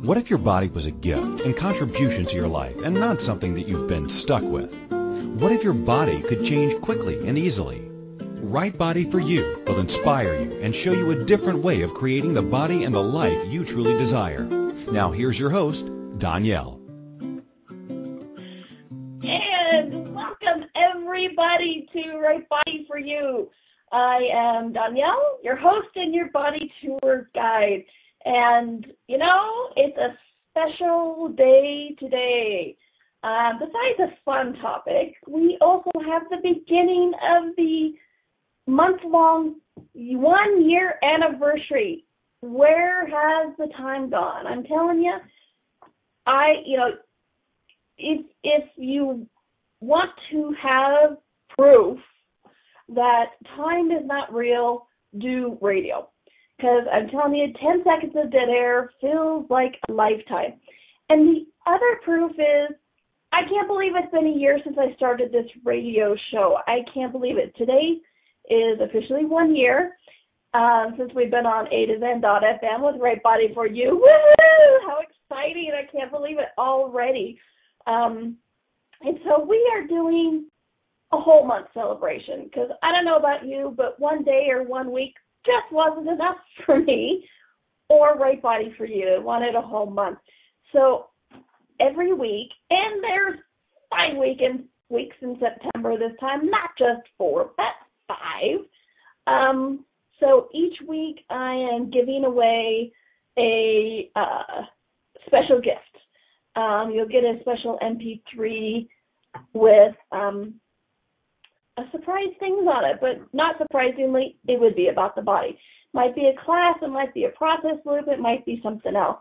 What if your body was a gift and contribution to your life and not something that you've been stuck with? What if your body could change quickly and easily? Right Body for You will inspire you and show you a different way of creating the body and the life you truly desire. Now here's your host, Donnielle. And welcome everybody to Right Body for You. I am Donnielle, your host and your body tour guide. And, you know, it's a special day today. Besides a fun topic, we also have the beginning of the month-long 1-year anniversary. Where has the time gone? I'm telling you, if you want to have proof that time is not real, do radio. Because I'm telling you, 10 seconds of dead air feels like a lifetime. And the other proof is, I can't believe it's been a year since I started this radio show. I can't believe it. Today is officially 1 year since we've been on A to Zen.fm with Right Body for You. Woohoo! How exciting. I can't believe it already. And so we are doing a whole month celebration because I don't know about you, but 1 day or 1 week just wasn't enough for me or Right Body for You. I wanted a whole month. So every week, and there's 5 weeks in September this time, not just 4, but 5. So each week I am giving away a special gift. You'll get a special MP3 with surprise things on it, but not surprisingly, it would be about the body. Might be a class, it might be a process loop, it might be something else.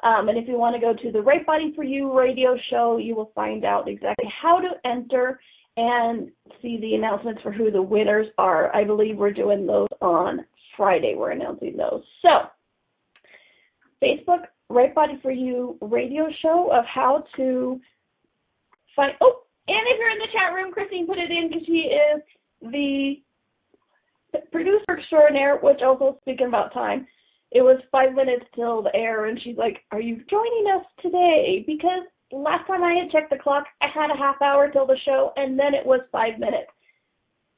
And if you want to go to the Right Body for You radio show, you will find out exactly how to enter and see the announcements for who the winners are. I believe we're doing those on Friday. We're announcing those. So, Facebook, Right Body for You radio show of how to find, and if you're in the chat room, Christine put it in because she is the producer extraordinaire, which also, speaking about time, it was 5 minutes till the air, and she's like, are you joining us today? Because last time I had checked the clock, I had a half hour till the show, and then it was 5 minutes.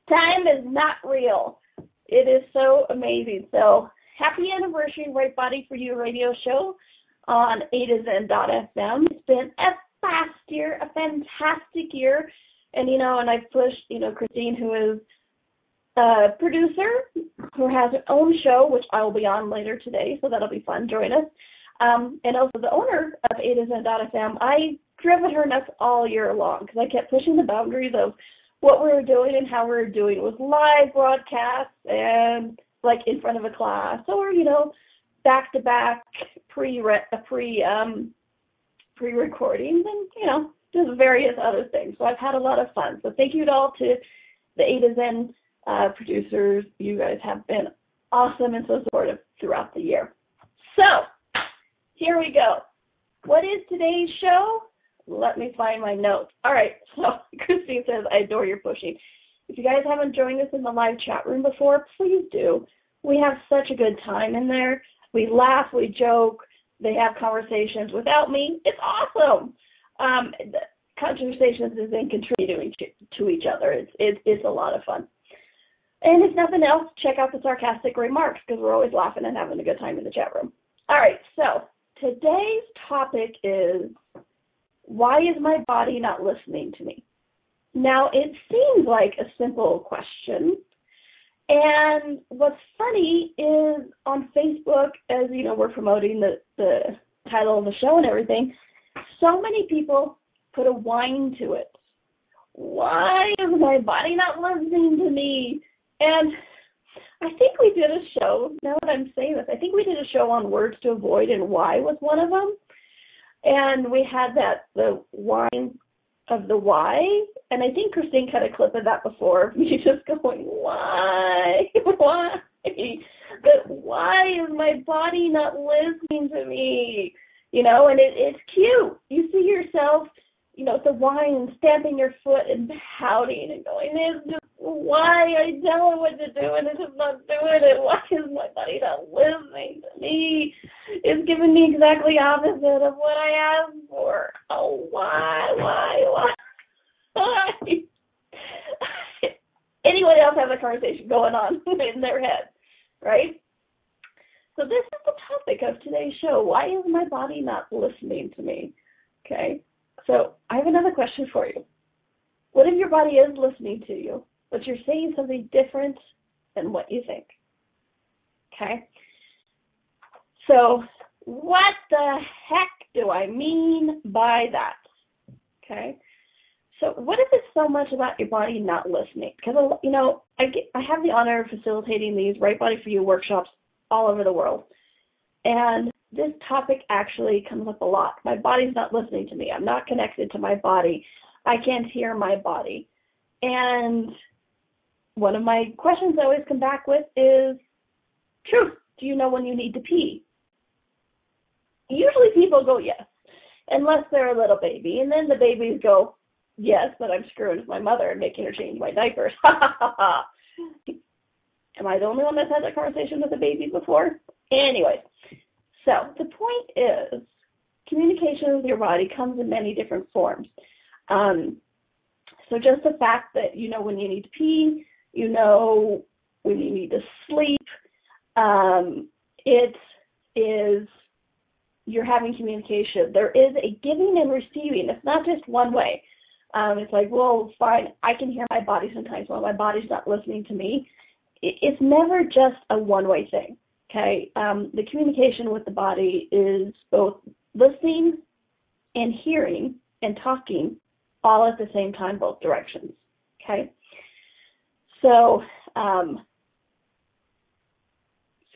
Time is not real. It is so amazing. So happy anniversary, Right Body for You radio show on A to Zen.fm. It's been a fast year, a fantastic year. And, and I've pushed, Christine, who is a producer, who has her own show, which I will be on later today, so that'll be fun. Join us. And also the owner of A to Zen.fm. I driven her nuts all year long because I kept pushing the boundaries of what we were doing and how we were doing with live broadcasts and, like, in front of a class or, back-to-back pre-recordings and, just various other things. So I've had a lot of fun. So thank you to all to the A to Zen producers. You guys have been awesome and so supportive throughout the year. So here we go. What is today's show? Let me find my notes. All right, so Christine says, I adore your pushing. If you guys haven't joined us in the live chat room before, please do. We have such a good time in there. We laugh, we joke. They have conversations without me. It's awesome. The conversations is in contributing to each other. It's a lot of fun. And if nothing else, check out the sarcastic remarks because we're always laughing and having a good time in the chat room. All right, so today's topic is, why is my body not listening to me? Now, it seems like a simple question. And what's funny is on Facebook, as you know, we're promoting the title of the show and everything, so many people put a whine to it. Why is my body not listening to me? And I think we did a show, now that I'm saying this, I think we did a show on words to avoid, and why was one of them. And we had the whine of the why, and I think Christine cut a clip of that before, me just going, why? But why is my body not listening to me? And it's cute. You see yourself the whine and stamping your foot and pouting and going, it's just why I tell it what to do and it's just not doing it. Why is my body not listening to me? It's giving me exactly opposite of what I asked for. Oh, why? Anyone else have a conversation going on in their head, right? So this is the topic of today's show. Why is my body not listening to me? Okay, so I have another question for you. What if your body is listening to you, but you're saying something different than what you think? Okay, so what the heck do I mean by that? Okay, so what if it's so much about your body not listening? Because, I have the honor of facilitating these Right Body for You workshops all over the world. And this topic actually comes up a lot. My body's not listening to me. I'm not connected to my body. I can't hear my body. And one of my questions I always come back with is, truth, do you know when you need to pee? Usually people go yes, unless they're a little baby. And then the babies go, yes, but I'm screwing with my mother and making her change my diapers. Am I the only one that's had that conversation with a baby before? Anyway, so the point is, communication with your body comes in many different forms. So just the fact that you know when you need to pee, you know when you need to sleep, it is you're having communication. There is a giving and receiving. It's not just one way. It's like, well, fine, I can hear my body sometimes when my body's not listening to me. It's never just a one-way thing, okay? The communication with the body is both listening and hearing and talking all at the same time, both directions, okay? So,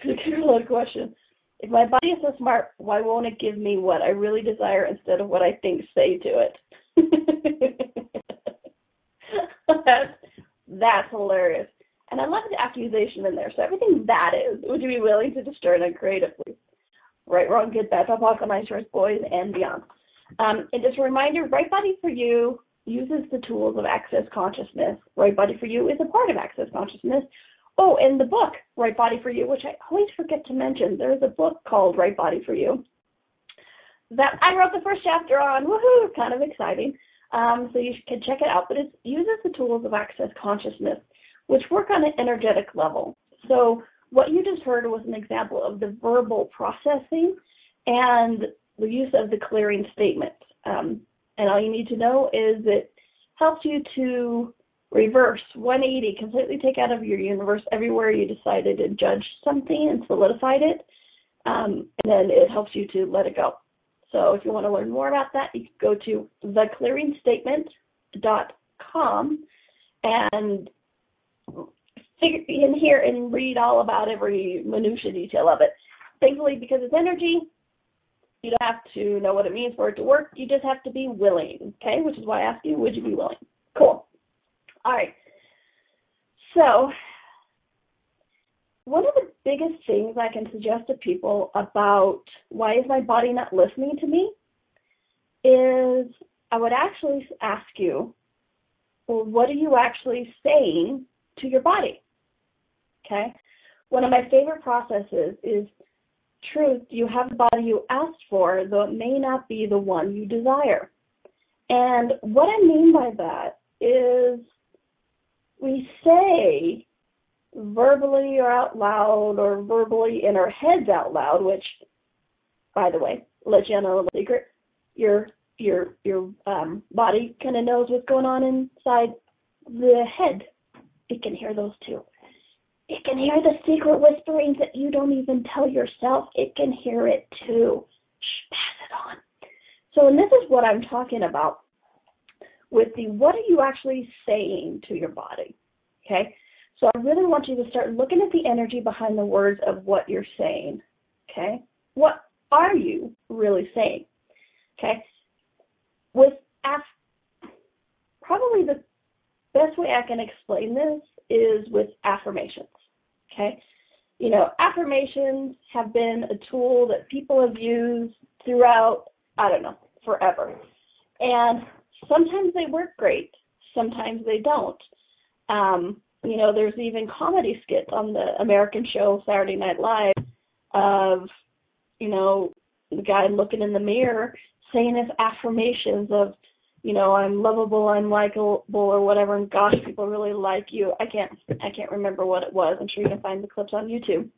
good question. If my body is so smart, why won't it give me what I really desire instead of what I think say to it? That's hilarious. And I love the accusation in there. So everything that is, would you be willing to destroy it creatively? Right, wrong, good, bad, pop, nice, boys, and beyond. And just a reminder, Right Body for You uses the tools of Access Consciousness. Right Body for You is a part of Access Consciousness. Oh, and the book, Right Body for You, which I always forget to mention, there's a book called Right Body for You that I wrote the first chapter on. Woohoo, kind of exciting. So you can check it out. But it uses the tools of Access Consciousness, which work on an energetic level. So what you just heard was an example of the verbal processing and the use of the clearing statement. And all you need to know is it helps you to reverse 180, completely take out of your universe everywhere you decided to judge something and solidified it. And then it helps you to let it go. So if you want to learn more about that, you can go to theclearingstatement.com and figure in here and read all about every minutia detail of it. Thankfully, because it's energy, you don't have to know what it means for it to work. You just have to be willing, okay? Which is why I asked you, would you be willing? Cool. All right. So one of the biggest things I can suggest to people about why is my body not listening to me is I would actually ask you, well, what are you actually saying to your body? Okay? One of my favorite processes is, truth, you have the body you asked for, though it may not be the one you desire. And what I mean by that is we say verbally or out loud or verbally in our heads out loud, which, by the way, let you know a little secret, your body kind of knows what's going on inside the head. It can hear those too. It can hear the secret whisperings that you don't even tell yourself. It can hear it too. Shh, pass it on. So, and this is what I'm talking about with the what are you actually saying to your body, okay? So I really want you to start looking at the energy behind the words of what you're saying, okay? What are you really saying, okay? Probably the best way I can explain this is with affirmations, okay? You know, affirmations have been a tool that people have used throughout, I don't know, forever. And sometimes they work great, sometimes they don't. There's even comedy skits on the American show Saturday Night Live of, the guy looking in the mirror saying his affirmations of, I'm lovable, I'm likable, or whatever, and gosh, people really like you. I can't remember what it was. I'm sure you can find the clips on YouTube.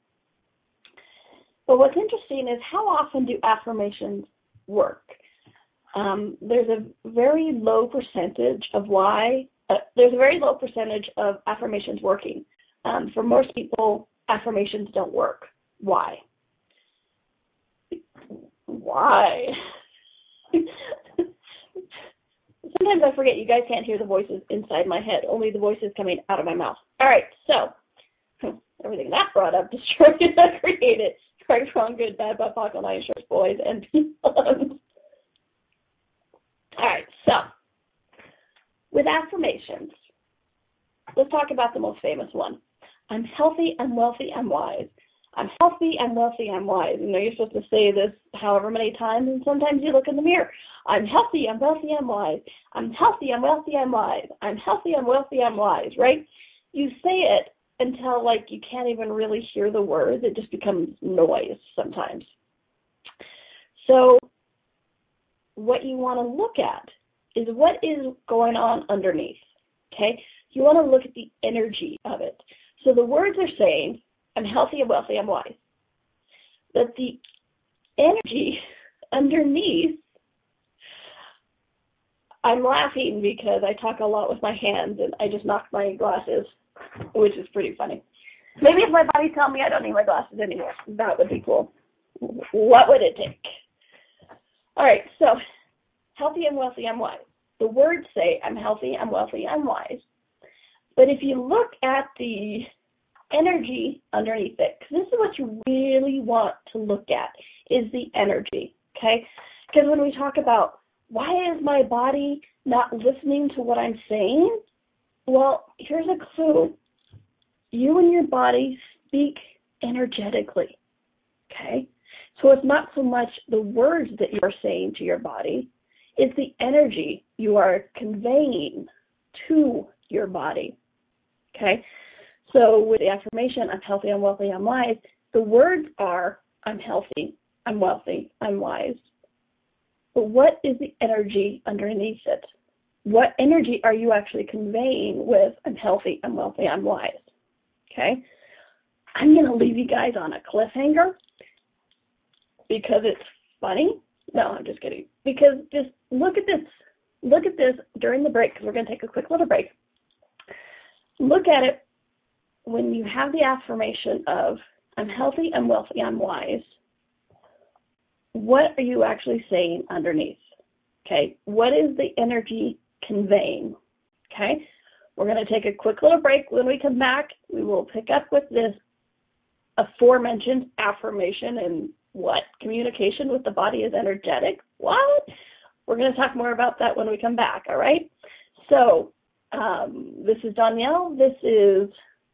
But what's interesting is how often do affirmations work? There's a very low percentage of affirmations working. For most people, affirmations don't work. Why? Sometimes I forget you guys can't hear the voices inside my head, only the voices coming out of my mouth. All right, so everything that brought up, destroyed, and created. Correct, wrong, good, bad, butt, line, shorts, boys, and beyond. All right, so with affirmations, let's talk about the most famous one. I'm healthy, I'm wealthy, I'm wise. I'm healthy, I'm wealthy, I'm wise. You're supposed to say this however many times, and sometimes you look in the mirror. I'm healthy, I'm wealthy, I'm wise. I'm healthy, I'm wealthy, I'm wise. I'm healthy, I'm wealthy, I'm wise, right? You say it until, you can't even really hear the words. It just becomes noise sometimes. So what you want to look at is what is going on underneath, okay? You want to look at the energy of it. So the words are saying, I'm healthy, I'm wealthy, I'm wise. But the energy underneath, I'm laughing because I talk a lot with my hands and I just knocked my glasses, which is pretty funny. Maybe if my body told me I don't need my glasses anymore, that would be cool. What would it take? All right, so healthy, I'm wealthy, I'm wise. The words say I'm healthy, I'm wealthy, I'm wise. But if you look at the energy underneath it, because this is what you really want to look at, is the energy, okay? Because when we talk about why is my body not listening to what I'm saying, well, here's a clue. You and your body speak energetically, okay? So it's not so much the words that you're saying to your body, it's the energy you are conveying to your body, okay? So with the affirmation, I'm healthy, I'm wealthy, I'm wise, the words are, I'm healthy, I'm wealthy, I'm wise. But what is the energy underneath it? What energy are you actually conveying with, I'm healthy, I'm wealthy, I'm wise? Okay? I'm going to leave you guys on a cliffhanger because it's funny. No, I'm just kidding. Because just look at this. Look at this during the break, because we're going to take a quick little break. Look at it when you have the affirmation of, I'm healthy, I'm wealthy, I'm wise. What are you actually saying underneath? Okay, what is the energy conveying? Okay, we're going to take a quick little break. When we come back, we will pick up with this aforementioned affirmation and what? Communication with the body is energetic. What? We're going to talk more about that when we come back, all right? So, this is Donnielle. This is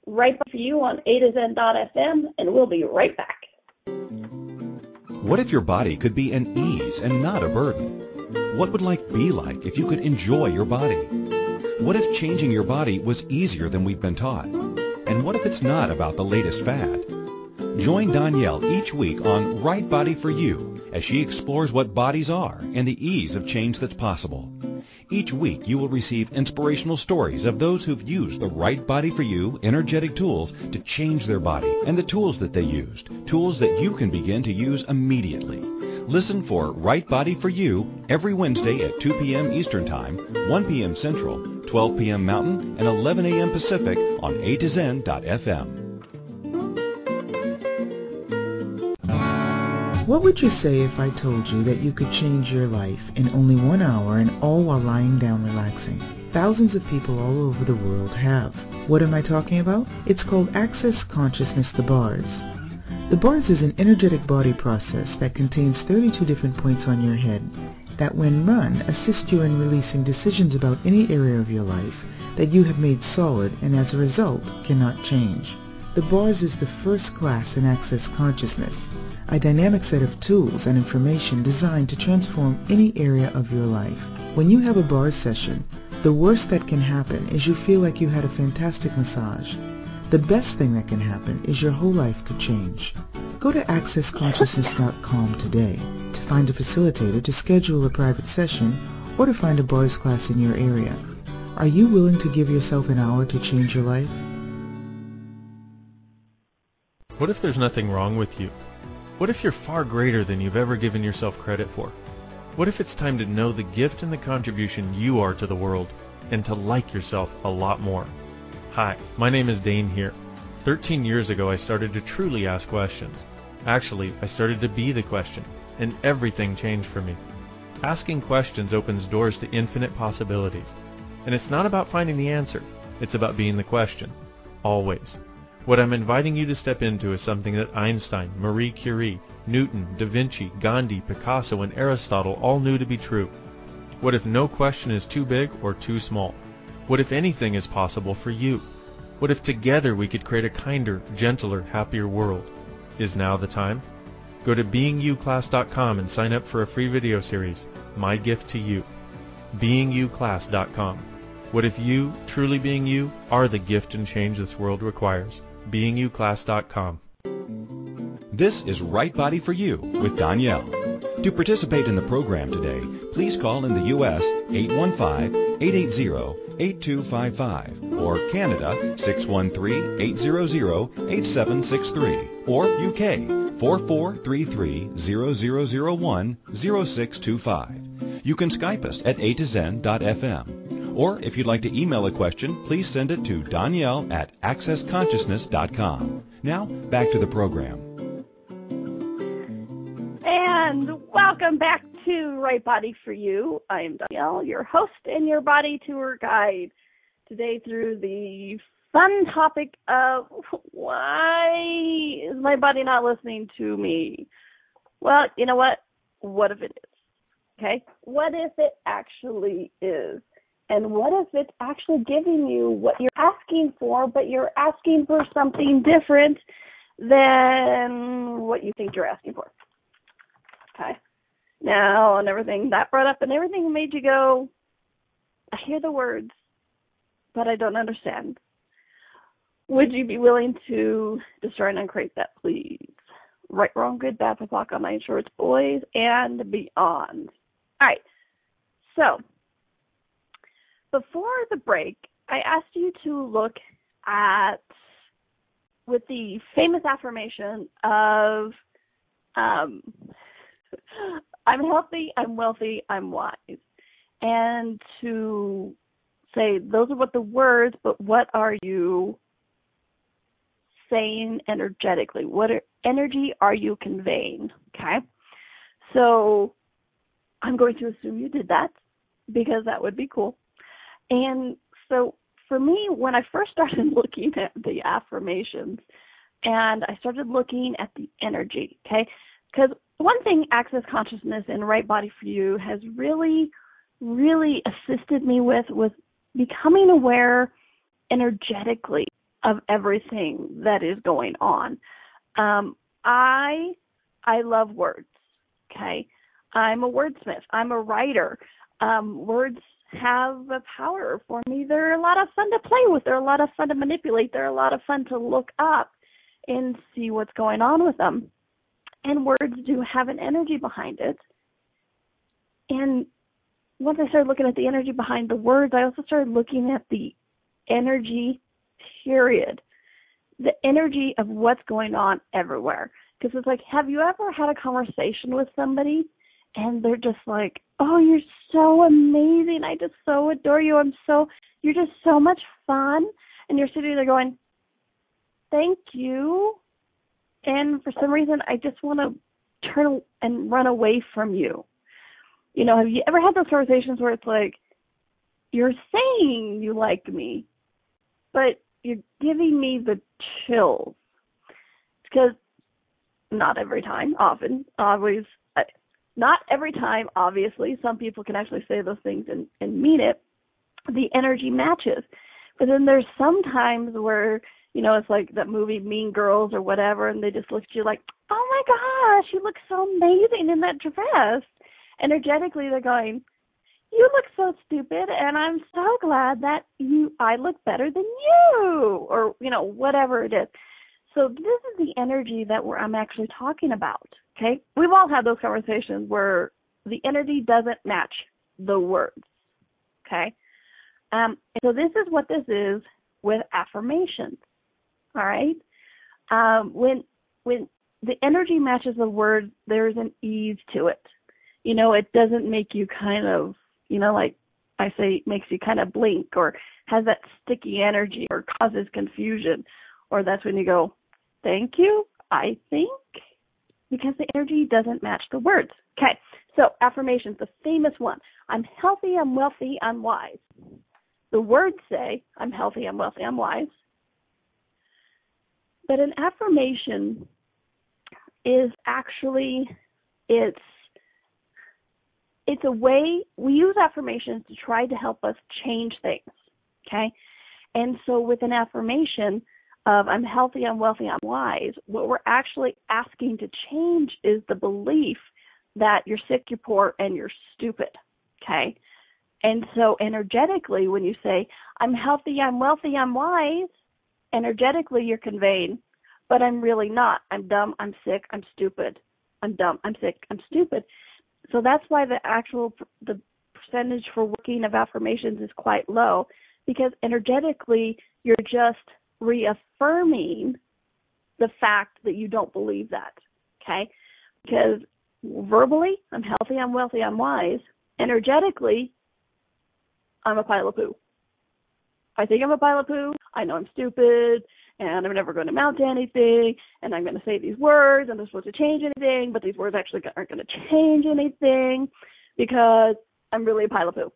Right for You on A to Zen.fm, and we'll be right back. What if your body could be an ease and not a burden? What would life be like if you could enjoy your body? What if changing your body was easier than we've been taught? And what if it's not about the latest fad? Join Donnielle each week on Right Body for You as she explores what bodies are and the ease of change that's possible. Each week you will receive inspirational stories of those who've used the Right Body for You energetic tools to change their body and the tools that they used, tools that you can begin to use immediately. Listen for Right Body for You every Wednesday at 2 p.m. Eastern Time, 1 p.m. Central, 12 p.m. Mountain, and 11 a.m. Pacific on A to Zen.fm. What would you say if I told you that you could change your life in only 1 hour and all while lying down relaxing? Thousands of people all over the world have. What am I talking about? It's called Access Consciousness, the bars. The bars is an energetic body process that contains 32 different points on your head that when run assist you in releasing decisions about any area of your life that you have made solid and as a result cannot change. The bars is the first class in Access Consciousness, a dynamic set of tools and information designed to transform any area of your life. When you have a bar session, the worst that can happen is you feel like you had a fantastic massage. The best thing that can happen is your whole life could change. Go to accessconsciousness.com today to find a facilitator to schedule a private session or to find a bars class in your area. Are you willing to give yourself an hour to change your life? What if there's nothing wrong with you? What if you're far greater than you've ever given yourself credit for? What if it's time to know the gift and the contribution you are to the world and to like yourself a lot more? Hi, my name is Dane here. 13 years ago, I started to truly ask questions. Actually, I started to be the question, and everything changed for me. Asking questions opens doors to infinite possibilities. And it's not about finding the answer. It's about being the question. Always. What I'm inviting you to step into is something that Einstein, Marie Curie, Newton, Da Vinci, Gandhi, Picasso, and Aristotle all knew to be true. What if no question is too big or too small? What if anything is possible for you? What if together we could create a kinder, gentler, happier world? Is now the time? Go to beingyouclass.com and sign up for a free video series, My Gift to You. beingyouclass.com. What if you, truly being you, are the gift and change this world requires? beingyouclass.com. This is Right Body for You with Donnielle. To participate in the program today, please call in the U.S. 815-880-8255 or Canada 613-800-8763 or UK 4433-0001-0625. You can Skype us at a2zen.fm. Or if you'd like to email a question, please send it to Donnielle at accessconsciousness.com. Now, back to the program. And welcome back to Right Body for You. I am Donnielle, your host and your body tour guide. Today through the fun topic of why is my body not listening to me? Well, you know what? What if it is? Okay? What if it actually is? And what if it's actually giving you what you're asking for, but you're asking for something different than what you think you're asking for? Okay. Now, and everything that brought up and everything made you go, I hear the words, but I don't understand. Would you be willing to destroy and uncreate that, please? Right, wrong, good, bad, for block on my shorts, boys, and beyond. All right. So, before the break, I asked you to look at, with the famous affirmation of, I'm healthy, I'm wealthy, I'm wise. And to say, those are what the words, but what are you saying energetically? What energy are you conveying? Okay? So I'm going to assume you did that because that would be cool. And so for me, when I first started looking at the affirmations and I started looking at the energy, okay, because one thing Access Consciousness and Right Body for You has really, really assisted me with was becoming aware energetically of everything that is going on. I love words, okay? I'm a wordsmith. I'm a writer. Words have a power for me. They're a lot of fun to play with. They're a lot of fun to manipulate. They're a lot of fun to look up and see what's going on with them. And words do have an energy behind it. And once I started looking at the energy behind the words, I also started looking at the energy, period. The energy of what's going on everywhere. Because it's like, have you ever had a conversation with somebody and they're just like, oh, you're so amazing. I just so adore you. You're just so much fun. And you're sitting there going, thank you. And for some reason, I just want to turn and run away from you. You know, have you ever had those conversations where it's like, you're saying you like me, but you're giving me the chills? Because not every time, always, not every time, obviously. Some people can actually say those things and mean it. The energy matches. But then there's some times where, you know, it's like that movie Mean Girls or whatever, and they just look at you like, oh my gosh, you look so amazing in that dress. Energetically, they're going, you look so stupid, and I'm so glad that I look better than you, or, whatever it is. So this is the energy that I'm actually talking about, okay? We've all had those conversations where the energy doesn't match the words, okay? So this is what this is with affirmations, all right? When the energy matches the words, there's an ease to it. It doesn't make you kind of, like I say, makes you kind of blink or has that sticky energy or causes confusion. Or that's when you go, thank you, I think, because the energy doesn't match the words. Okay, so affirmations, the famous one. I'm healthy, I'm wealthy, I'm wise. The words say, I'm healthy, I'm wealthy, I'm wise. But an affirmation is actually, it's a way, we use affirmations to try to help us change things, okay? And so with an affirmation of I'm healthy, I'm wealthy, I'm wise, what we're actually asking to change is the belief that you're sick, you're poor, and you're stupid, okay? And so energetically, when you say, I'm healthy, I'm wealthy, I'm wise, energetically you're conveying, but I'm really not. I'm dumb, I'm sick, I'm stupid. I'm dumb, I'm sick, I'm stupid. So that's why the percentage for working of affirmations is quite low, because energetically you're just reaffirming the fact that you don't believe that, okay? Because verbally, I'm healthy, I'm wealthy, I'm wise. Energetically, I'm a pile of poo. I think I'm a pile of poo. I know I'm stupid, and I'm never going to amount to anything, and I'm going to say these words, and they're supposed to change anything, but these words actually aren't going to change anything because I'm really a pile of poo.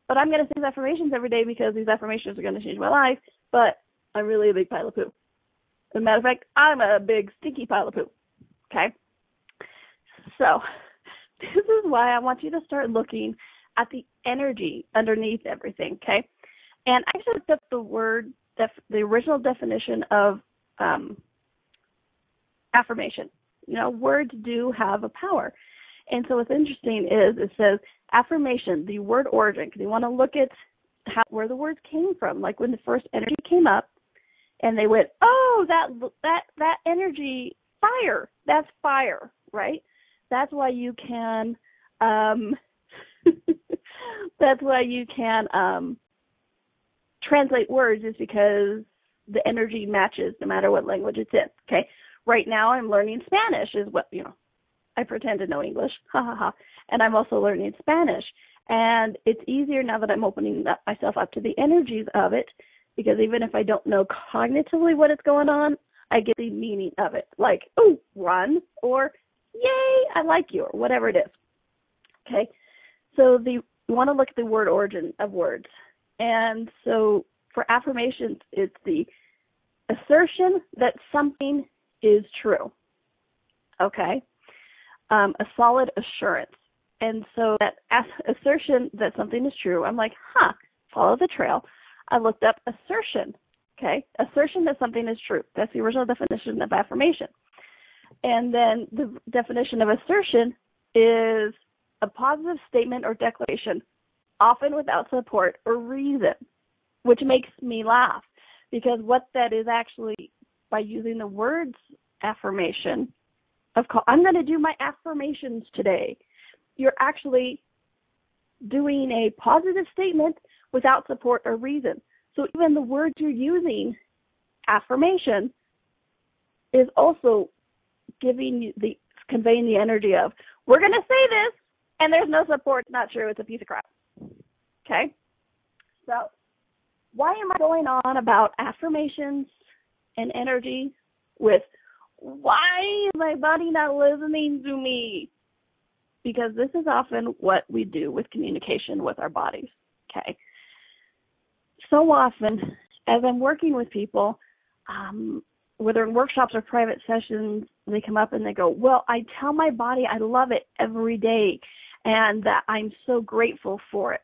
But I'm going to say these affirmations every day because these affirmations are going to change my life, but I'm really a big pile of poo. As a matter of fact, I'm a big stinky pile of poo, okay? So this is why I want you to start looking at the energy underneath everything, okay? And I just took the original definition of affirmation. Words do have a power. And so what's interesting is it says affirmation, the word origin, because you want to look at where the words came from. Like when the first energy came up and they went, oh, that energy, fire, that's fire, right? That's why you can translate words, is because the energy matches no matter what language it's in, okay? Right now I'm learning Spanish is what, I pretend to know English, and I'm also learning Spanish. And it's easier now that I'm opening myself up to the energies of it, because even if I don't know cognitively what is going on, I get the meaning of it. Like, oh, run, or yay, I like you, or whatever it is, okay? So you want to look at the word origin of words. And so for affirmations, it's the assertion that something is true, okay? A solid assurance. And so that assertion that something is true, I'm like, follow the trail. I looked up assertion, okay? Assertion that something is true. That's the original definition of affirmation. And then the definition of assertion is a positive statement or declaration, often without support or reason, which makes me laugh, because what that is actually, by using the words affirmation, I'm going to do my affirmations today. You're actually doing a positive statement without support or reason. So even the words you're using, affirmation, is also conveying the energy of, we're going to say this, and there's no support. It's not true. It's a piece of crap. Okay? So why am I going on about affirmations and energy with, why is my body not listening to me? Because this is often what we do with communication with our bodies, okay? So often, as I'm working with people, whether in workshops or private sessions, they come up and they go, well, I tell my body I love it every day and that I'm so grateful for it.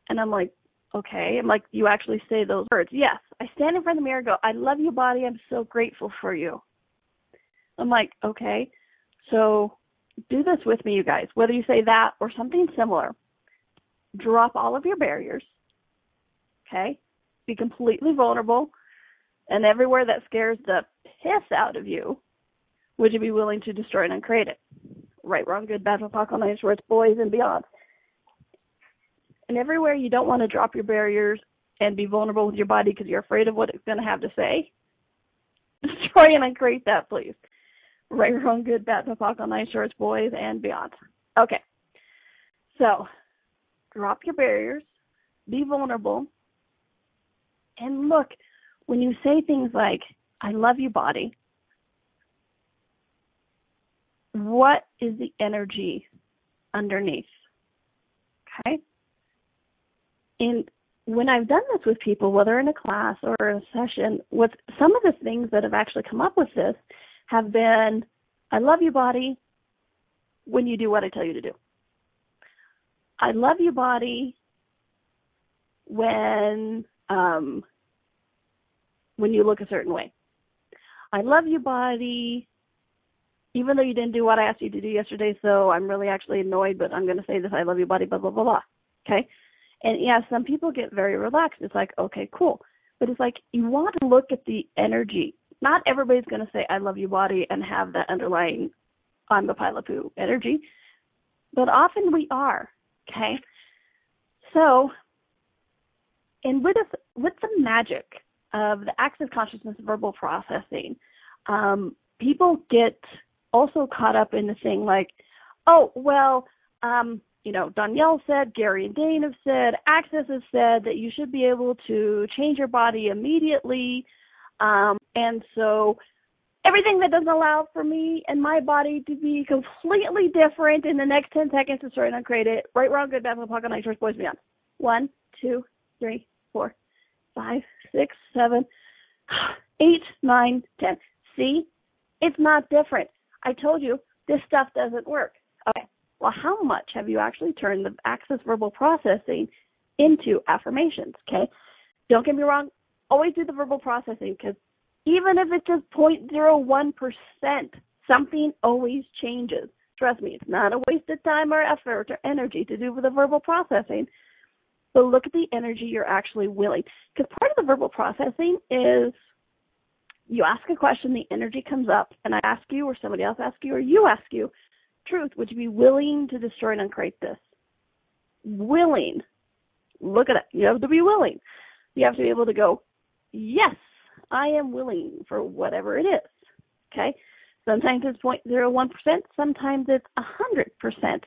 And I'm like, okay. I'm like, you actually say those words? Yes. I stand in front of the mirror and go, I love you, body. I'm so grateful for you. I'm like, okay. So do this with me, you guys, whether you say that or something similar. drop all of your barriers, okay? Be completely vulnerable, and everywhere that scares the piss out of you, would you be willing to destroy and uncreate it? Right, wrong, good, bad, all nice, shorts, boys, and beyond. And everywhere you don't want to drop your barriers and be vulnerable with your body because you're afraid of what it's going to have to say, destroy and uncreate that, please. Right, wrong, good, bad, all nice, shorts, boys, and beyond. Okay, so drop your barriers, be vulnerable, and look, when you say things like, I love you, body, what is the energy underneath? Okay? And when I've done this with people, whether in a class or a session, with some of the things that have actually come up with this have been, I love you, body, when you do what I tell you to do. I love you, body, when you look a certain way. I love you, body, even though you didn't do what I asked you to do yesterday, so I'm really actually annoyed, but I'm going to say this, I love you, body, blah, blah, blah, blah. Okay? And yeah, some people get very relaxed. It's like, okay, cool. But it's like, you want to look at the energy. Not everybody's going to say, I love you, body, and have that underlying, I'm a pile of poo energy. But often we are. Okay? So, and with the magic of the active consciousness verbal processing, people get also caught up in the thing like, oh, well, Donnielle said, Gary and Dane have said, Access has said that you should be able to change your body immediately. And so everything that doesn't allow for me and my body to be completely different in the next 10 seconds to start and uncreate it. Right, wrong, good, bad, pocket, night, shorts, boys, beyond. 1, 2, 3, 4, 5, 6, 7, 8, 9, 10. See? It's not different. I told you this stuff doesn't work. Okay. Well, how much have you actually turned the Access verbal processing into affirmations? Okay. Don't get me wrong. Always do the verbal processing, because even if it's just 0.01%, something always changes. Trust me, it's not a waste of time or effort or energy to do with the verbal processing. But look at the energy you're actually willing. Because part of the verbal processing is you ask a question, the energy comes up, and I ask you, or somebody else asks you, or you ask you, truth, would you be willing to destroy and uncreate this? Willing. Look at it. You have to be willing. You have to be able to go, yes, I am willing for whatever it is. Okay? Sometimes it's 0.01%, sometimes it's 100%.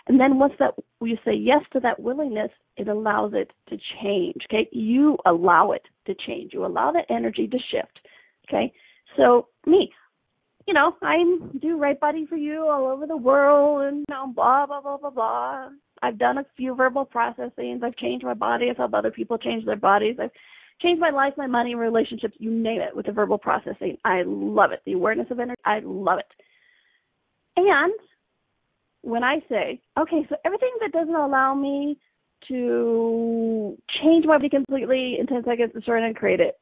And then once you say yes to that willingness, it allows it to change. Okay? You allow it to change. You allow that energy to shift. Okay? So me, I do Right Body for You all over the world and blah, blah, blah, blah, blah. I've done a few verbal processings. I've changed my body. I've helped other people change their bodies. I've changed my life, my money, relationships, you name it, with the verbal processing. I love it. The awareness of energy, I love it. And when I say, okay, so everything that doesn't allow me to change my body completely in 10 seconds, destroy and create it.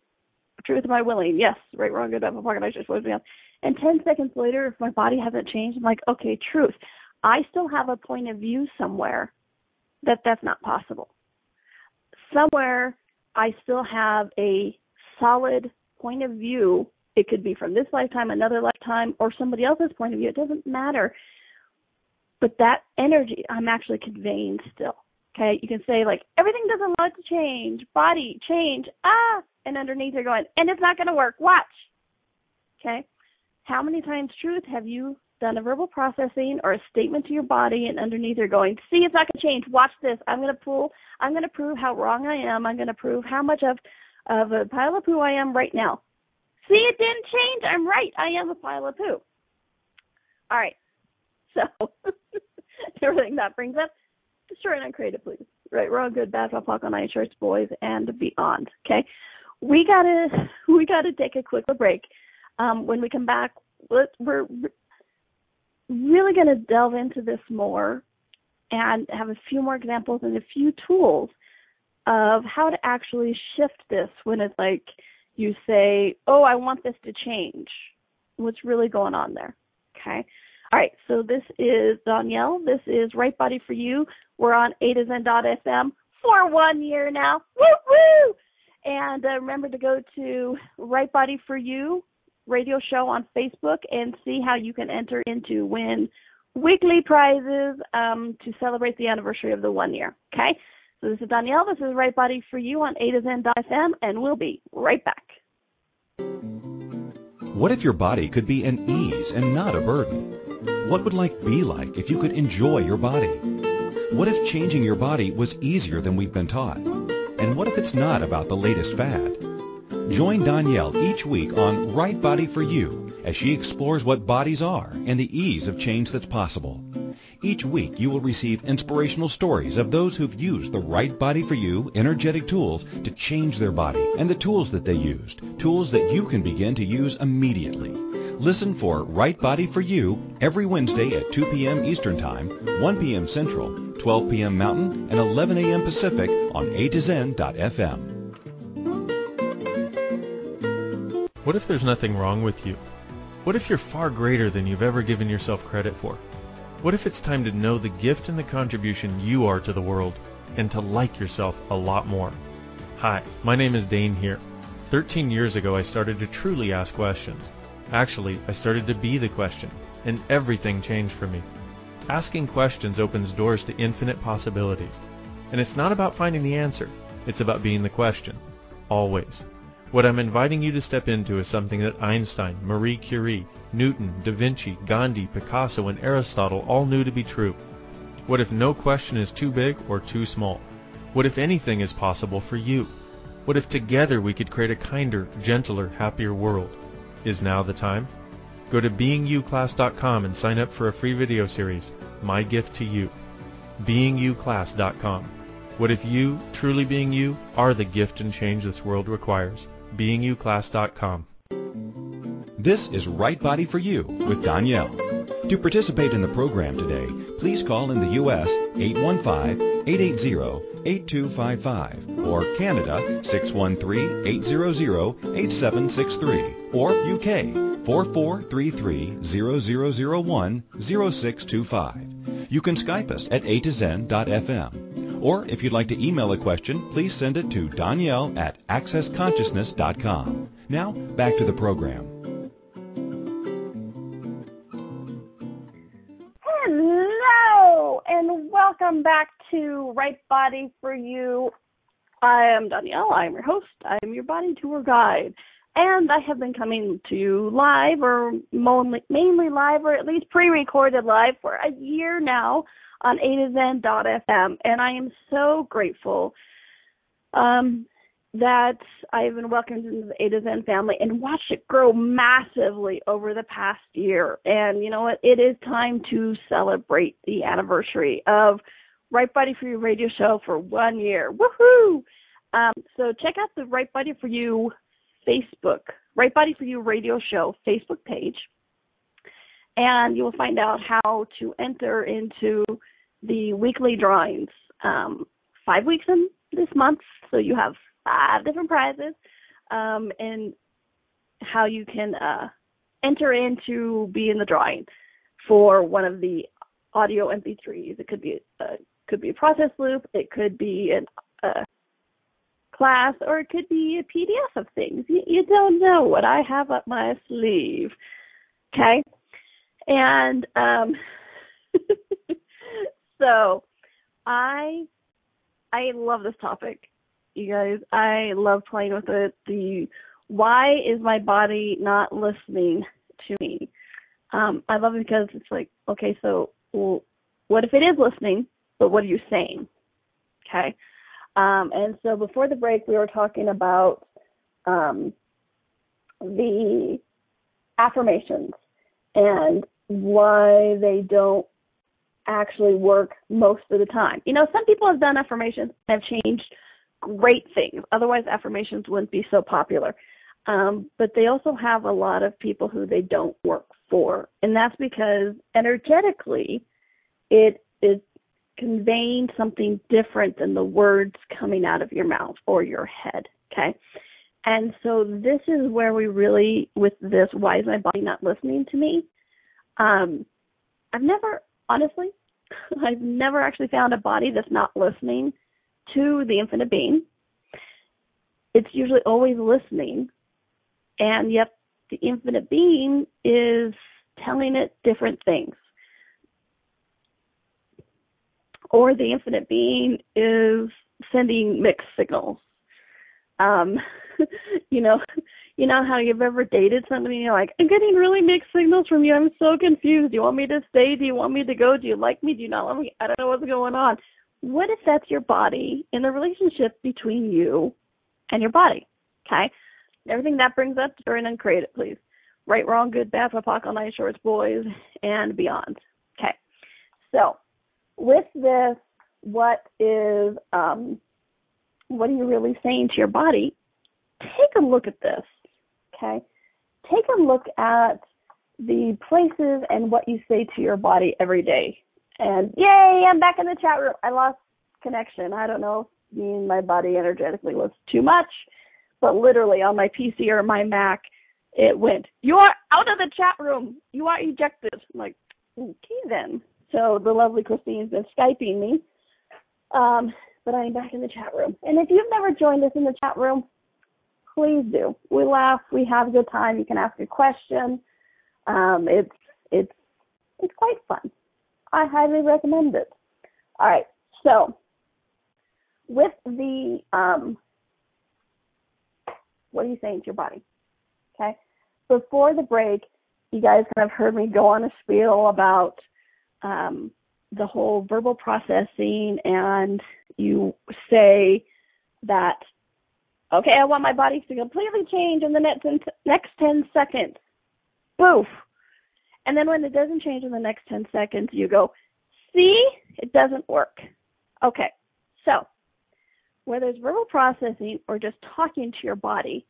Truth, am I willing? Yes. Right, wrong, good, bad, pocket, I just me on. And 10 seconds later, if my body hasn't changed, I'm like, okay, truth. I still have a point of view somewhere that's not possible. Somewhere I still have a solid point of view. It could be from this lifetime, another lifetime, or somebody else's point of view. It doesn't matter. But that energy I'm actually conveying still. Okay, you can say, like, everything doesn't allow it to change. Body, change, and underneath you're going, and it's not going to work. Watch. Okay, how many times, truth, have you done a verbal processing or a statement to your body, and underneath you're going, see, it's not going to change. Watch this. I'm going to prove how wrong I am. I'm going to prove how much of a pile of poo I am right now. See, it didn't change. I'm right. I am a pile of poo. All right. So everything that brings up, destroy and uncreate it, please. Right, wrong, good, bad, on night, shorts, boys, and beyond. Okay, we gotta take a quick break. When we come back, we're really gonna delve into this more and have a few more examples and a few tools of how to actually shift this when it's like you say, oh, I want this to change. What's really going on there? Okay. All right, so this is Donnielle. This is Right Body for You. We're on A2Zen.fm for 1 year now. Woo-woo! And remember to go to Right Body for You radio show on Facebook and see how you can enter in to win weekly prizes to celebrate the anniversary of the 1 year. Okay? So this is Donnielle. This is Right Body for You on A2Zen.fm, and we'll be right back. What if your body could be an ease and not a burden? What would life be like if you could enjoy your body? What if changing your body was easier than we've been taught? And what if it's not about the latest fad? Join Donnielle each week on Right Body for You as she explores what bodies are and the ease of change that's possible. Each week you will receive inspirational stories of those who've used the Right Body for You energetic tools to change their body and the tools that they used, tools that you can begin to use immediately. Listen for Right Body for You every Wednesday at 2 p.m. Eastern Time, 1 p.m. Central, 12 p.m. Mountain, and 11 a.m. Pacific on A2Zen.fm. What if there's nothing wrong with you? What if you're far greater than you've ever given yourself credit for? What if it's time to know the gift and the contribution you are to the world and to like yourself a lot more? Hi, my name is Dane here. 13 years ago I started to truly ask questions. Actually, I started to be the question, and everything changed for me. Asking questions opens doors to infinite possibilities. And it's not about finding the answer, it's about being the question. Always. What I'm inviting you to step into is something that Einstein, Marie Curie, Newton, Da Vinci, Gandhi, Picasso, and Aristotle all knew to be true. What if no question is too big or too small? What if anything is possible for you? What if together we could create a kinder, gentler, happier world? Is now the time? Go to beingyouclass.com and sign up for a free video series, My Gift to You. beingyouclass.com. What if you, truly being you, are the gift and change this world requires? beingyouclass.com. This is Right Body for You with Donnielle. To participate in the program today, please call in the U.S. 815-880-8255 or Canada 613-800-8763 or UK 4433-0001-0625. You can Skype us at A2Zen.fm. Or if you'd like to email a question, please send it to Donnielle at accessconsciousness.com. Now, back to the program. Hello, and welcome back to Right Body for You. I am Donnielle. I am your host. I am your body tour guide. And I have been coming to you live, or mainly live, or at least pre-recorded live for a year now on A2Zen.fm. And I am so grateful that I've been welcomed into the A2Zen family and watched it grow massively over the past year. And you know what? It is time to celebrate the anniversary of Right Body for You radio show for 1 year. Woohoo! So check out the Right Body for You Facebook, Right Body for You radio show Facebook page, and you will find out how to enter into the weekly drawings. 5 weeks in this month, so you have 5 different prizes, and how you can enter in to be in the drawing for one of the audio MP3s. It could be a process loop, it could be a class, or it could be a PDF of things. You don't know what I have up my sleeve. Okay? And so I love this topic, you guys. I love playing with it. Why is my body not listening to me? I love it because it's like, okay, so what if it is listening, but what are you saying? Okay? And so before the break, we were talking about the affirmations and why they don't actually work most of the time. You know, some people have done affirmations and have changed great things. Otherwise, affirmations wouldn't be so popular. But they also have a lot of people who they don't work for. And that's because energetically, it is conveying something different than the words coming out of your mouth or your head, okay? And so this is where we really, with this, why is my body not listening to me? I've never, honestly, I've never actually found a body that's not listening to the infinite being. It's usually always listening, and yet the infinite being is telling it different things. Or the infinite being is sending mixed signals. You know how you've ever dated somebody and you're like, I'm getting really mixed signals from you. I'm so confused. Do you want me to stay? Do you want me to go? Do you like me? Do you not like me? I don't know what's going on. What if that's your body in the relationship between you and your body? Okay? Everything that brings up, destroy and uncreate it, please. Right, wrong, good, bad, POC, all night, shorts, boys, and beyond. Okay. So, with this, what are you really saying to your body? Take a look at this, okay? Take a look at the places and what you say to your body every day. And yay, I'm back in the chat room. I lost connection. I don't know if me and my body energetically was too much, but literally on my PC or my Mac, it went, you are out of the chat room. You are ejected. I'm like, okay then. So the lovely Christine's been Skyping me, but I'm back in the chat room. And if you've never joined us in the chat room, please do. We laugh. We have a good time. You can ask a question. It's quite fun. I highly recommend it. All right. So with the what are you saying to your body? Okay. Before the break, you guys kind of heard me go on a spiel about the whole verbal processing, and you say that, okay, I want my body to completely change in the next 10 seconds. Boof. And then when it doesn't change in the next 10 seconds, you go, see, it doesn't work. Okay, so whether it's verbal processing or just talking to your body,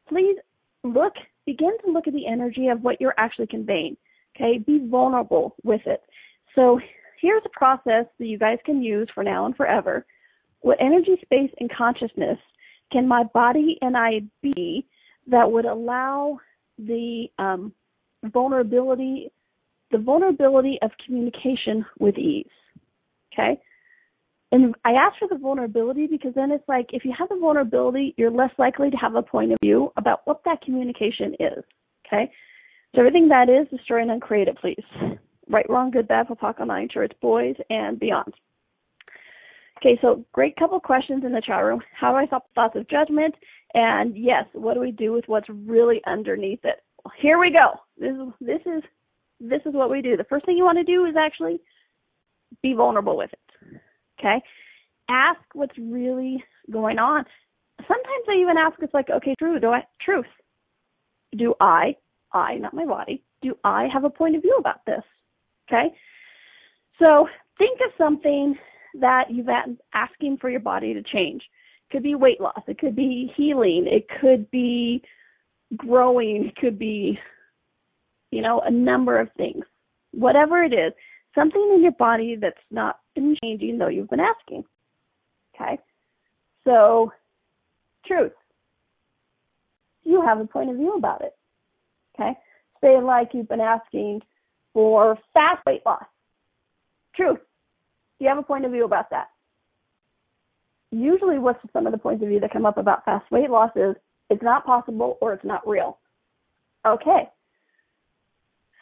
please begin to look at the energy of what you're actually conveying. Okay, be vulnerable with it. So here's a process that you guys can use for now and forever. What energy, space, and consciousness can my body and I be that would allow the vulnerability of communication with ease? Okay? And I ask for the vulnerability because then it's like if you have the vulnerability, you're less likely to have a point of view about what that communication is. Okay? So everything that is, destroy and uncreate it, please. Right, wrong, good, bad, POC, all night, shorts, boys, and beyond. Okay, so great couple questions in the chat room. How do I stop thoughts of judgment? And yes, what do we do with what's really underneath it? Well, here we go. This is what we do. The first thing you want to do is actually be vulnerable with it. Okay? Ask what's really going on. Sometimes I even ask, it's like, okay, truth. Do I, not my body, do I have a point of view about this? Okay? So think of something that you've been asking for your body to change. It could be weight loss. It could be healing. It could be growing. It could be, a number of things. Whatever it is, something in your body that's not been changing, though you've been asking. Okay? So, truth. You have a point of view about it. Okay? Say like you've been asking for fast weight loss. Truth. Do you have a point of view about that? Usually what's some of the points of view that come up about fast weight loss is it's not possible or it's not real. Okay.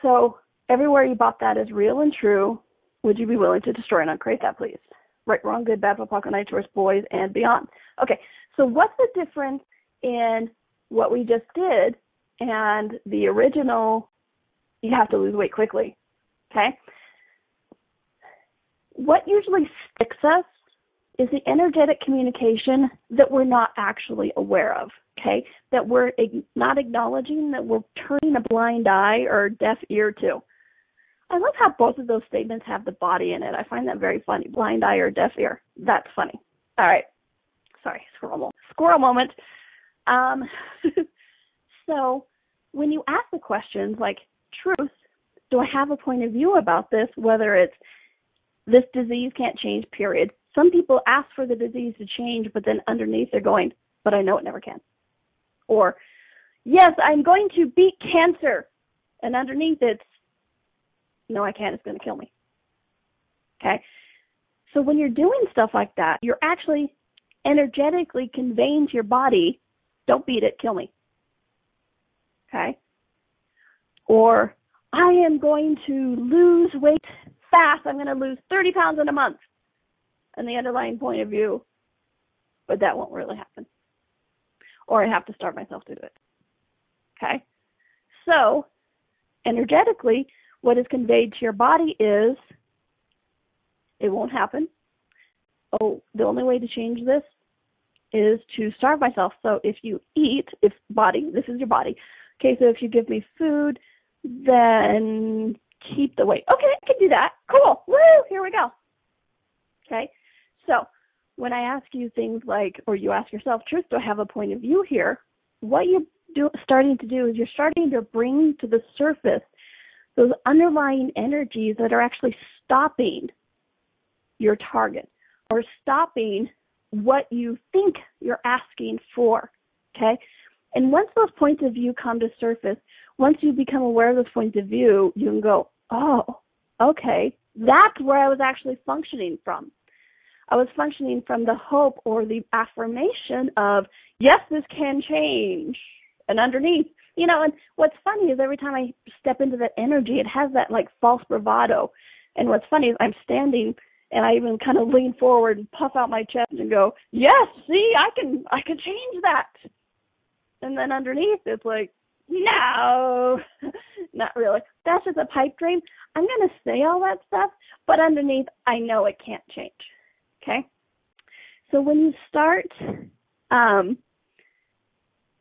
So everywhere you bought that is real and true. Would you be willing to destroy and uncreate that, please? Right, wrong, good, bad, POC, night, shorts, boys, and beyond. Okay. So what's the difference in what we just did and the original you have to lose weight quickly? Okay. What usually sticks us is the energetic communication that we're not actually aware of, okay? That we're not acknowledging, that we're turning a blind eye or a deaf ear to. I love how both of those statements have the body in it. I find that very funny. Blind eye or deaf ear. That's funny. All right. Sorry, squirrel moment. So when you ask the questions like, truth, do I have a point of view about this, whether it's this disease can't change, period. Some people ask for the disease to change, but then underneath they're going, but I know it never can. Or, yes, I'm going to beat cancer. And underneath it's, no, I can't, it's going to kill me. Okay? So when you're doing stuff like that, you're actually energetically conveying to your body, don't beat it, kill me. Okay? Or, I am going to lose weight fast. I'm going to lose 30 pounds in a month. And the underlying point of view, but that won't really happen. Or I have to starve myself to do it. Okay? So, energetically, what is conveyed to your body is, it won't happen. Oh, the only way to change this is to starve myself. So if you eat, this is your body. Okay, so if you give me food, then keep the weight. Okay, I can do that. Cool. Woo, here we go. Okay, so when I ask you things like, or you ask yourself, Truth, do I have a point of view here? What you're starting to do is you're starting to bring to the surface those underlying energies that are actually stopping your target or stopping what you think you're asking for, okay? And once those points of view come to surface, once you become aware of those points of view, you can go, oh, okay, that's where I was actually functioning from. I was functioning from the hope or the affirmation of, yes, this can change. And underneath, and what's funny is every time I step into that energy, it has that like false bravado. And what's funny is I'm standing and I even kind of lean forward and puff out my chest and go, yes, see, I can change that. And then underneath, it's like, no, not really. That's just a pipe dream. I'm going to say all that stuff, but underneath, I know it can't change. Okay? So when you start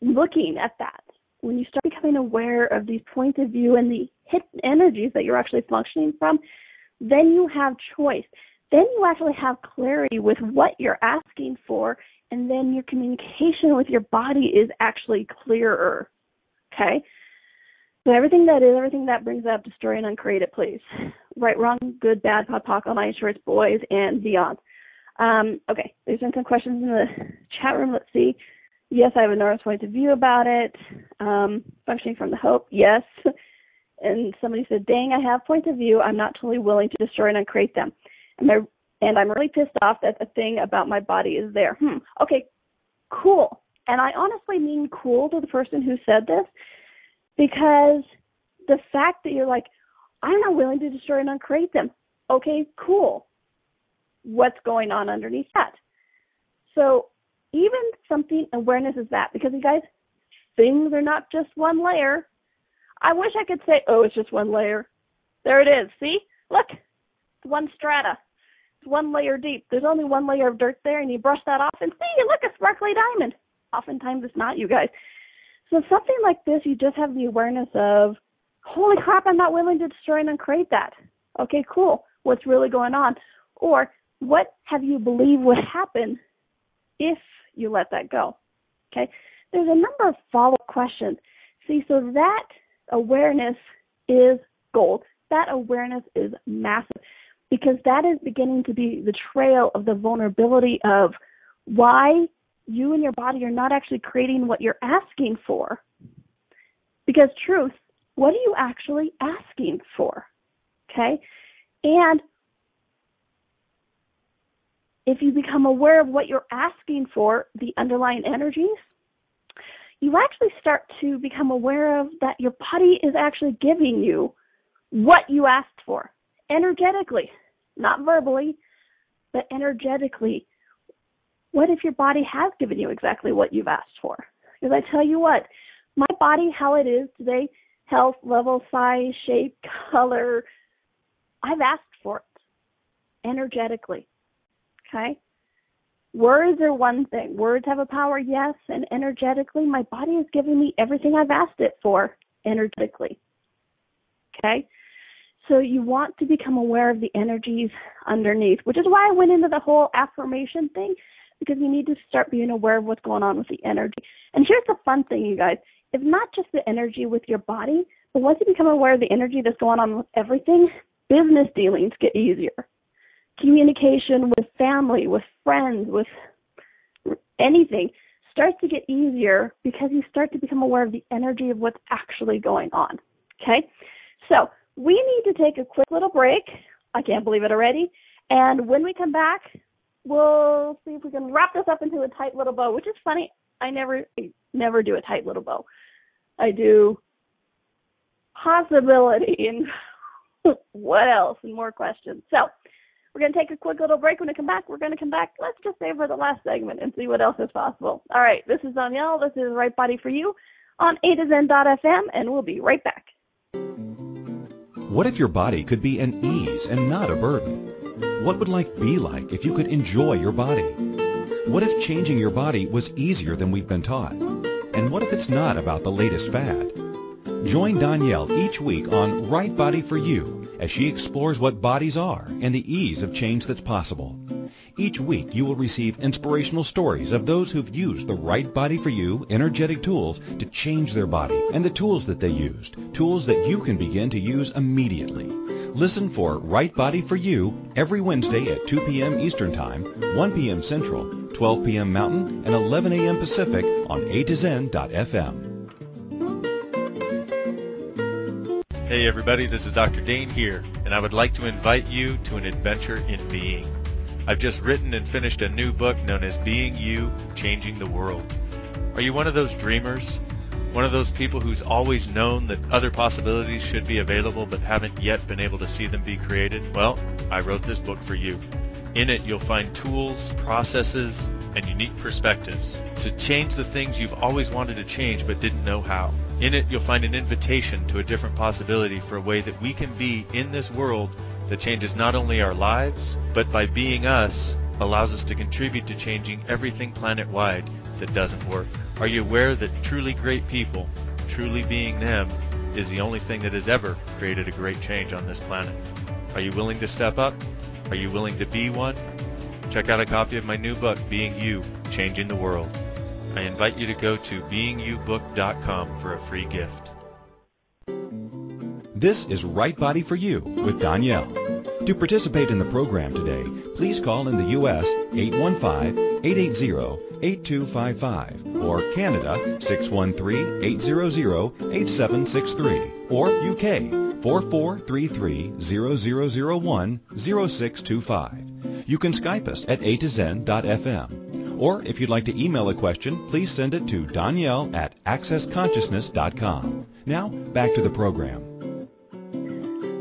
looking at that, when you start becoming aware of these points of view and the hidden energies that you're actually functioning from, then you have choice. Then you actually have clarity with what you're asking for, and then your communication with your body is actually clearer. Okay? So everything that brings up, destroy and uncreate it, please. Right, wrong, good, bad, POD, POC, all nine shorts, boys, and beyond. Okay, there's been some questions in the chat room. Let's see. Yes, I have a Norris point of view about it. Functioning from the hope, yes. And somebody said, dang, I have points of view. I'm not totally willing to destroy and uncreate them. And I'm really pissed off that the thing about my body is there. Okay, cool. And I honestly mean cool to the person who said this, because the fact that you're like, I'm not willing to destroy and uncreate them. Okay, cool. What's going on underneath that? So even something, awareness is that, because you guys, things are not just one layer. I wish I could say, oh, it's just one layer. There it is. See? Look. It's one strata. It's one layer deep. There's only one layer of dirt there, and you brush that off, and see, look, a sparkly diamond. Oftentimes it's not, you guys. So something like this, you just have the awareness of, holy crap, I'm not willing to destroy and uncreate that. Okay, cool. What's really going on? Or what have you believed would happen if you let that go? Okay? There's a number of follow-up questions. See, so that awareness is gold. That awareness is massive, because that is beginning to be the trail of the vulnerability of why you and your body are not actually creating what you're asking for. Because truth, what are you actually asking for? Okay? And if you become aware of what you're asking for, the underlying energies, you actually start to become aware of that your body is actually giving you what you asked for, energetically, not verbally, but energetically. What if your body has given you exactly what you've asked for? Because I tell you what, my body, how it is today, health, level, size, shape, color, I've asked for it energetically. Okay? Words are one thing. Words have a power, yes, and energetically, my body is giving me everything I've asked it for energetically. Okay? So you want to become aware of the energies underneath, which is why I went into the whole affirmation thing, because you need to start being aware of what's going on with the energy. And here's the fun thing, you guys. It's not just the energy with your body, but once you become aware of the energy that's going on with everything, business dealings get easier. Communication with family, with friends, with anything starts to get easier because you start to become aware of the energy of what's actually going on. Okay? So We need to take a quick little break. I can't believe it already. And when we come back, we'll see if we can wrap this up into a tight little bow, which is funny. I never do a tight little bow. I do possibility and what else and more questions. So we're going to take a quick little break. When we come back, let's just save for the last segment and see what else is possible. All right, this is Donnielle. This is Right Body for You on A2Zen.fm, and we'll be right back. What if your body could be an ease and not a burden? What would life be like if you could enjoy your body? What if changing your body was easier than we've been taught? And what if it's not about the latest fad? Join Donnielle each week on Right Body for You as she explores what bodies are and the ease of change that's possible. Each week you will receive inspirational stories of those who've used the Right Body for You energetic tools to change their body and the tools that they used, tools that you can begin to use immediately. Listen for Right Body for You every Wednesday at 2 p.m. Eastern Time, 1 p.m. Central, 12 p.m. Mountain, and 11 a.m. Pacific on A2Zen.fm. Hey everybody, this is Dr. Dane here, and I would like to invite you to an adventure in being. I've just written and finished a new book known as Being You, Changing the World. Are you one of those dreamers? One of those people who's always known that other possibilities should be available but haven't yet been able to see them be created? Well, I wrote this book for you. In it, you'll find tools, processes, and unique perspectives to change the things you've always wanted to change but didn't know how. In it, you'll find an invitation to a different possibility for a way that we can be in this world that changes not only our lives, but by being us, allows us to contribute to changing everything planet-wide that doesn't work. Are you aware that truly great people, truly being them, is the only thing that has ever created a great change on this planet? Are you willing to step up? Are you willing to be one? Check out a copy of my new book, Being You, Changing the World. I invite you to go to beingyoubook.com for a free gift. This is Right Body for You with Donnielle. To participate in the program today, please call in the U.S. 815-880-8255 or Canada 613-800-8763 or UK 4433-0001-0625. You can Skype us at A2Zen.fm. Or if you'd like to email a question, please send it to Donnielle at accessconsciousness.com. Now, back to the program.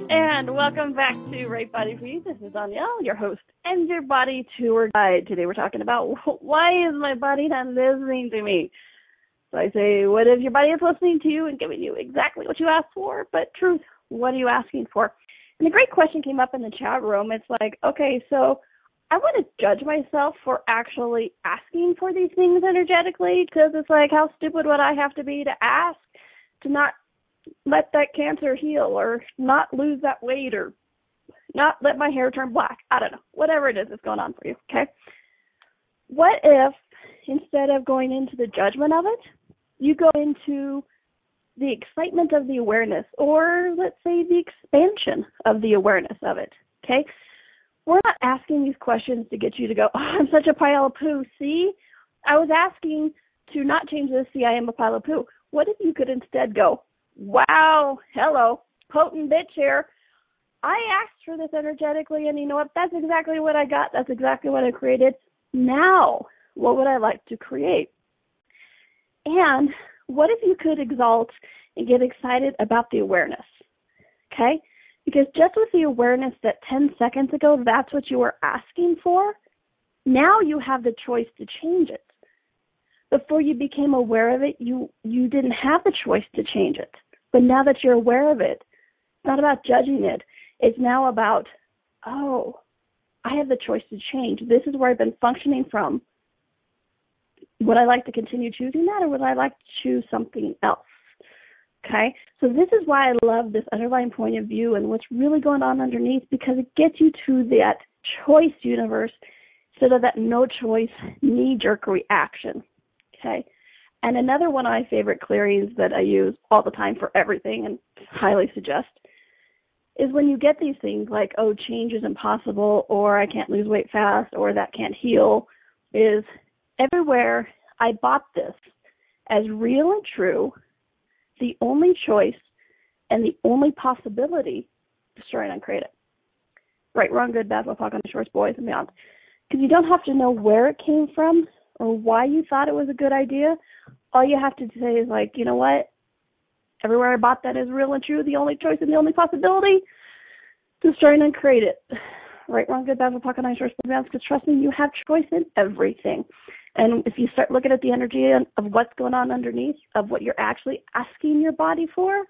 And welcome back to Right Body for You. This is Donnielle, your host and your body tour guide. Today we're talking about why is my body not listening to me? So I say, what if your body is listening to you and giving you exactly what you asked for? But truth, what are you asking for? And a great question came up in the chat room. It's like, okay, so I want to judge myself for actually asking for these things energetically, because it's like, how stupid would I have to be to ask to not let that cancer heal or not lose that weight or not let my hair turn black? I don't know. Whatever it is that's going on for you, okay? What if instead of going into the judgment of it, you go into the excitement of the awareness, or let's say the expansion of the awareness of it, okay? We're not asking these questions to get you to go, oh, I'm such a pile of poo. See, I was asking to not change this. See, I am a pile of poo. What if you could instead go, wow, hello, potent bitch here. I asked for this energetically, and you know what? That's exactly what I got. That's exactly what I created. Now, what would I like to create? And what if you could exalt and get excited about the awareness, okay? Because just with the awareness that 10 seconds ago, that's what you were asking for, now you have the choice to change it. Before you became aware of it, you didn't have the choice to change it. But now that you're aware of it, it's not about judging it. It's now about, oh, I have the choice to change. This is where I've been functioning from. Would I like to continue choosing that, or would I like to choose something else? Okay, so this is why I love this underlying point of view and what's really going on underneath, because it gets you to that choice universe instead of that no choice knee-jerk reaction. Okay, and another one of my favorite clearings that I use all the time for everything and highly suggest is when you get these things like, oh, change is impossible, or I can't lose weight fast, or that can't heal, is everywhere I bought this as real and true. The only choice and the only possibility, destroy and uncreate it. Right, wrong, good, bad, what, on the shores, boys, and beyond. Because you don't have to know where it came from or why you thought it was a good idea. All you have to say is like, you know what? Everywhere I bought that is real and true. The only choice and the only possibility, destroy and uncreate it. Right, wrong, good, bad, what, on the shores, boys, and beyond. Because trust me, you have choice in everything. And if you start looking at the energy of what's going on underneath, of what you're actually asking your body for,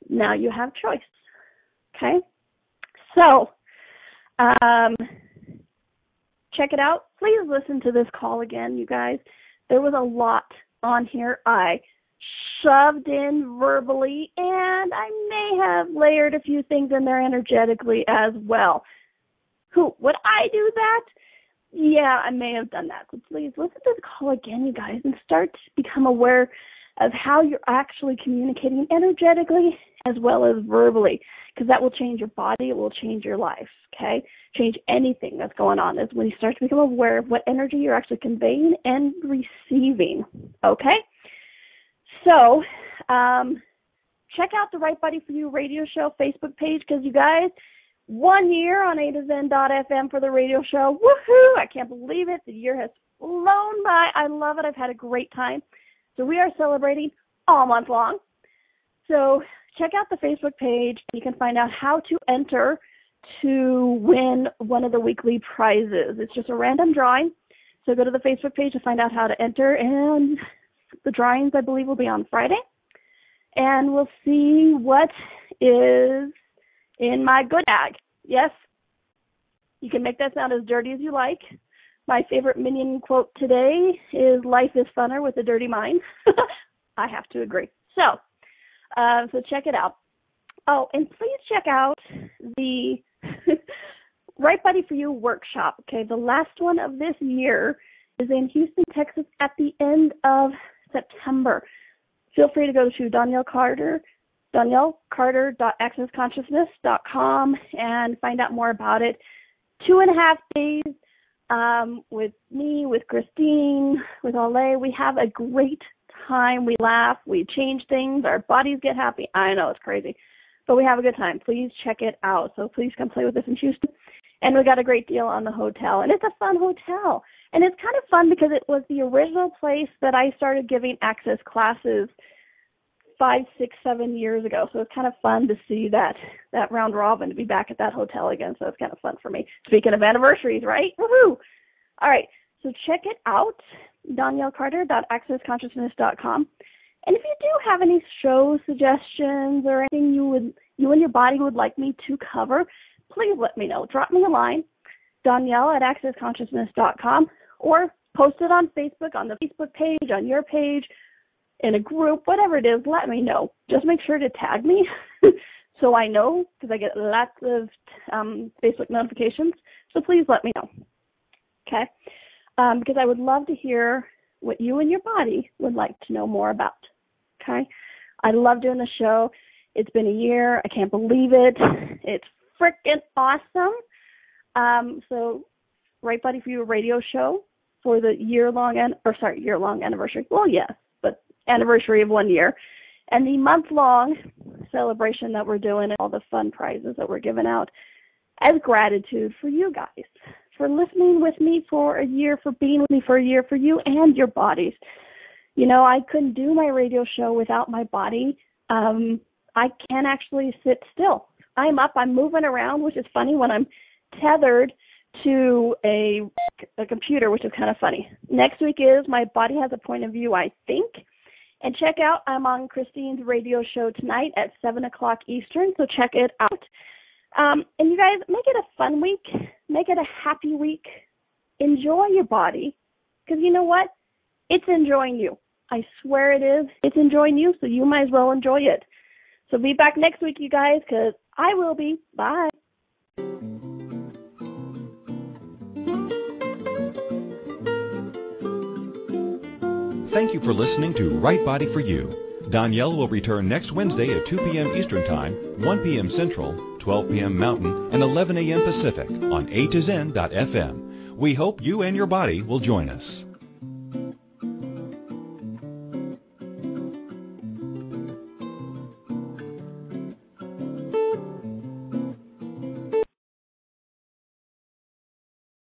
now you have choice. Okay? So, check it out. Please listen to this call again, you guys. There was a lot on here I shoved in verbally, and I may have layered a few things in there energetically as well. Would I do that? Yeah, I may have done that. So please listen to the call again, you guys, and start to become aware of how you're actually communicating energetically as well as verbally, because that will change your body. It will change your life, okay? Change anything that's going on is when you start to become aware of what energy you're actually conveying and receiving, okay? So check out the Right Body For You radio show Facebook page, because you guys, 1 year on A2Zen.fm for the radio show. Woohoo! I can't believe it. The year has flown by. I love it. I've had a great time. So we are celebrating all month long. So check out the Facebook page, and you can find out how to enter to win one of the weekly prizes. It's just a random drawing. So go to the Facebook page to find out how to enter, and the drawings, I believe, will be on Friday. And we'll see what is in my good bag. Yes, you can make that sound as dirty as you like. My favorite Minion quote today is, life is funner with a dirty mind. I have to agree. So check it out. Oh, and please check out the Right Body For You workshop. Okay, the last one of this year is in Houston, Texas at the end of September. Feel free to go to DonnielleCarter.accessconsciousness.com and find out more about it. 2.5 days with me, with Christine, with Ole. We have a great time. We laugh. We change things. Our bodies get happy. I know, it's crazy. But we have a good time. Please check it out. So please come play with us in Houston. And we got a great deal on the hotel. And it's a fun hotel. And it's kind of fun because it was the original place that I started giving access classes 5, 6, 7 years ago. So it's kind of fun to see that round robin, to be back at that hotel again. So it's kind of fun for me. Speaking of anniversaries, right? Woohoo! All right. So check it out, DonnielleCarter.accessconsciousness.com. And if you do have any show suggestions or anything you and your body would like me to cover, please let me know. Drop me a line, Donnielle@accessconsciousness.com, or post it on Facebook, on the Facebook page, on your page, in a group, whatever it is, let me know. Just make sure to tag me so I know, because I get lots of Facebook notifications. So please let me know, okay? Because I would love to hear what you and your body would like to know more about, okay? I love doing the show. It's been a year. I can't believe it. It's freaking awesome. So Right Body For You radio show for the year-long anniversary. Well, yes, but anniversary of 1 year. And the month-long celebration that we're doing and all the fun prizes that we're giving out as gratitude for you guys, for listening with me for a year, for being with me for a year, for you and your bodies. You know, I couldn't do my radio show without my body. I can't actually sit still. I'm up, I'm moving around, which is funny when I'm tethered to a computer, which is kind of funny. Next week is My Body Has a Point of View, I think. And check out, I'm on Christine's radio show tonight at 7 o'clock Eastern, so check it out. And you guys, make it a fun week. Make it a happy week. Enjoy your body, because you know what? It's enjoying you. I swear it is. It's enjoying you, so you might as well enjoy it. So be back next week, you guys, because I will be. Bye. Thank you for listening to Right Body For You. Donnielle will return next Wednesday at 2 p.m. Eastern Time, 1 p.m. Central, 12 p.m. Mountain, and 11 a.m. Pacific on A2Zen.fm. We hope you and your body will join us.